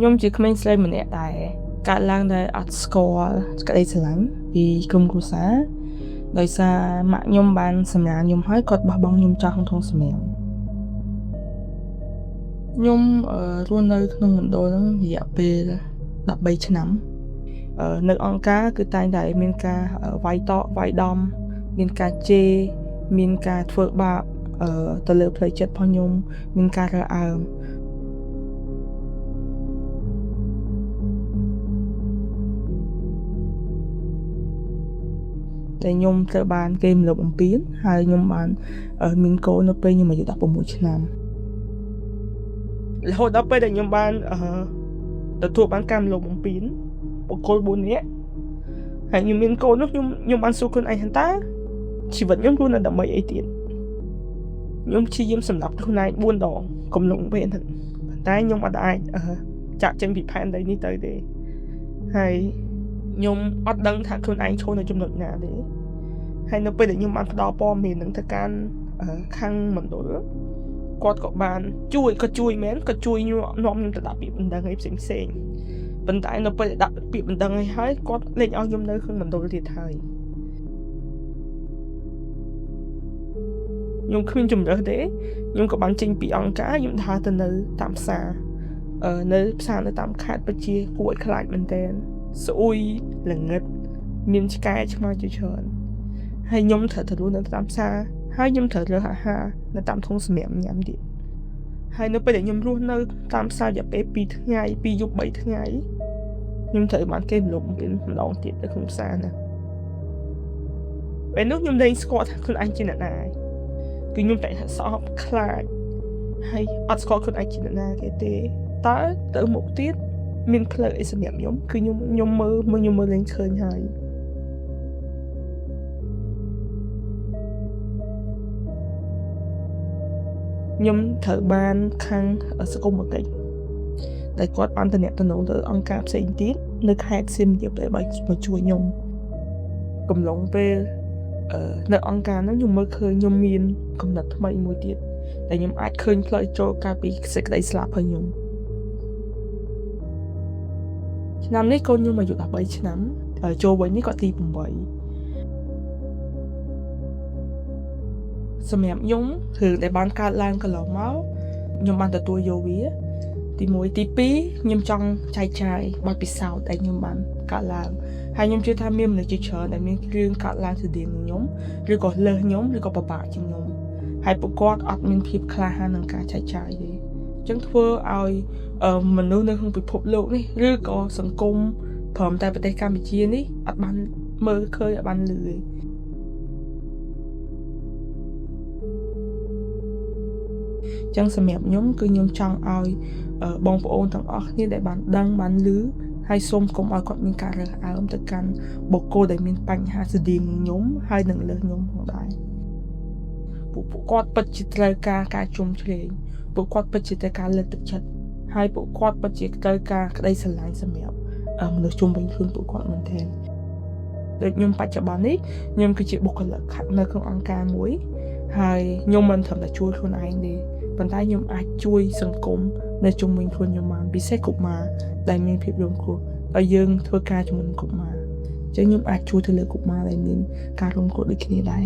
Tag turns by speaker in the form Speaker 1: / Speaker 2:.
Speaker 1: ខ្ញុំជាក្មេងស្រីម្នាក់ដែរកើតឡើងដែលអត់ស្គាល់ក្តីស្រឡាញ់ពីក្រុមគ្រួសារដោយសារម៉ាក់ខ្ញុំបានសម្រាលខ្ញុំហើយគាត់បោះបង់ខ្ញុំចោលក្នុងធុងសម្រាមខ្ញុំរស់នៅក្នុងមណ្ឌលហ្នឹងរយៈពេល13ឆ្នាំនៅអង្គការគឺតែងតែមានការវាយតកវាយដំមានការជេរមានការធ្វើបាបទៅលើផ្លូវចិត្តរបស់ខ្ញុំមានការរើសអើងតែខ្ញុំត្រូវបានគេរំលោភបំពានហើយខ្ញុំបានមានកូននៅពេលខ្ញុំអាយុ16ឆ្នាំរហូតដល់ពេលដែលខ្ញុំបានទទួលបានការរំលោភបំពានបុគ្គល4នាក់ហើយខ្ញុំមានកូននោះខ្ញុំបានសួរខ្លួនឯងថាតើជីវិតខ្ញុំគួរនៅដើម្បីអីទៀតខ្ញុំព្យាយាមសម្លាប់ខ្លួនឯង4ដងកំឡុងពេលហ្នឹងតែខ្ញុំអត់អាចចាក់ចេញពីផែនដីនេះទៅទេហើយខ្ញុំអត់ដឹងថាខ្លួនឯងឈរនៅចំណុចណាទេហើយនៅពេលដែលខ្ញុំបានផ្ដល់ព័ត៌មាននឹងទៅកាន់ខាងមណ្ឌលគាត់ក៏បានជួយមែនក៏ជួយនាំខ្ញុំទៅដាក់ពាក្យបណ្ដឹងឲ្យផ្សេងប៉ុន្តែនៅពេលដាក់ពាក្យបណ្ដឹងឲ្យហើយគាត់លេងឲ្យខ្ញុំនៅក្នុងមណ្ឌលទៀតហើយខ្ញុំគ្មានជំរើសទេខ្ញុំក៏បានចេញពីអង្គការខ្ញុំដើរទៅនៅតាមផ្សារនៅផ្សារនៅតាមខេត្តពិតជាគួរឲ្យខ្លាចមែនទែនស្អុយល្ងឹតមានឆ្កែឆ្មាជាច្រើនហើយខ្ញុំត្រូវទៅរស់នៅតាមផ្សារហើយខ្ញុំត្រូវរើសអាហារនៅតាមធុងសម្រាប់ញ៉ាំទៀតហើយនៅពេលដែលខ្ញុំរស់នៅតាមផ្សាររយៈពេល2ថ្ងៃ2យប់3ថ្ងៃខ្ញុំត្រូវបានគេរំលោភបំពានម្ដងទៀតនៅក្នុងផ្សារណាពេលនោះខ្ញុំលែងស្គាល់ថាខ្លួនឯងជាអ្នកណាគឺខ្ញុំតែស្អប់ខ្លាចហើយអត់ស្គាល់ខ្លួនឯងជាអ្នកណាគេទេតើទៅមុខទៀតមានផ្លូវអីសម្រាប់ខ្ញុំគឺខ្ញុំមើលលេងឃើញហើយខ្ញុំត្រូវបានខាងសង្គមគិច្ចដែលគាត់បានតំណែងទៅអង្គការផ្សេងទៀតនៅខេត្តសៀមរាបដែលមកជួយខ្ញុំកំឡុងពេលនៅអង្គការហ្នឹងខ្ញុំមើលឃើញខ្ញុំមានកំណត់ថ្មីមួយទៀតដែលខ្ញុំអាចឃើញផ្លូវចូលកាលពីសេចក្តីស្លាប់របស់ខ្ញុំឆ្នាំនេះកូនខ្ញុំអាយុ13ឆ្នាំចូលវិញនេះក៏ទី8សម្រាប់ខ្ញុំរឿងដែលបានកើតឡើងកន្លងមកខ្ញុំបានទទួលយកវាទី1ទី2ខ្ញុំចង់ចែកចាយបទពិសោធន៍ដែលខ្ញុំបានកើតឡើងហើយខ្ញុំជឿថាមានមនុស្សជាច្រើនដែលមានរឿងកើតឡើងស្តីនឹងខ្ញុំឬក៏លើសខ្ញុំឬក៏ពិបាកជាងខ្ញុំហើយពួកគាត់អត់មានភាពក្លាហានក្នុងការចែកចាយទេអញ្ចឹងធ្វើឲ្យមនុស្សនៅក្នុងពិភពលោកនេះឬក៏សង្គមព្រមតែប្រទេសកម្ពុជានេះអត់បានមើលឃើញអត់បានឮទេចឹងសម្រាប់ខ្ញុំគឺខ្ញុំចង់ឲ្យបងប្អូនទាំងអស់គ្នាដែលបានដឹងបានឮហើយសូមកុំឲ្យគាត់មានការរើសអើងទៅកាន់បុគ្គលដែលមានបញ្ហាស្តីនឹងខ្ញុំហើយនឹងលើសខ្ញុំផងដែរពួកគាត់ពិតជាត្រូវការជុំជ្រែងពួកគាត់ពិតជាត្រូវការលើកទឹកចិត្តហើយពួកគាត់ពិតជាត្រូវការក្តីស្រឡាញ់សម្រាប់មនុស្សជុំវិញខ្លួនពួកគាត់មែនទែនដូចខ្ញុំបច្ចុប្បន្ននេះខ្ញុំគឺជាបុគ្គលិកនៅក្នុងអង្គការមួយហើយខ្ញុំមិនត្រឹមតែជួយខ្លួនឯងទេប៉ុន្តែខ្ញុំអាចជួយសង្គមនៅជុំវិញខ្លួនខ្ញុំបានពិសេសកុមារដែលមានភាពរងគ្រោះហើយយើងធ្វើការជាមួយនឹងកុមារអញ្ចឹងខ្ញុំអាចជួយទៅលើកុមារដែលមានការរងគ្រោះដូចគ្នាដែរ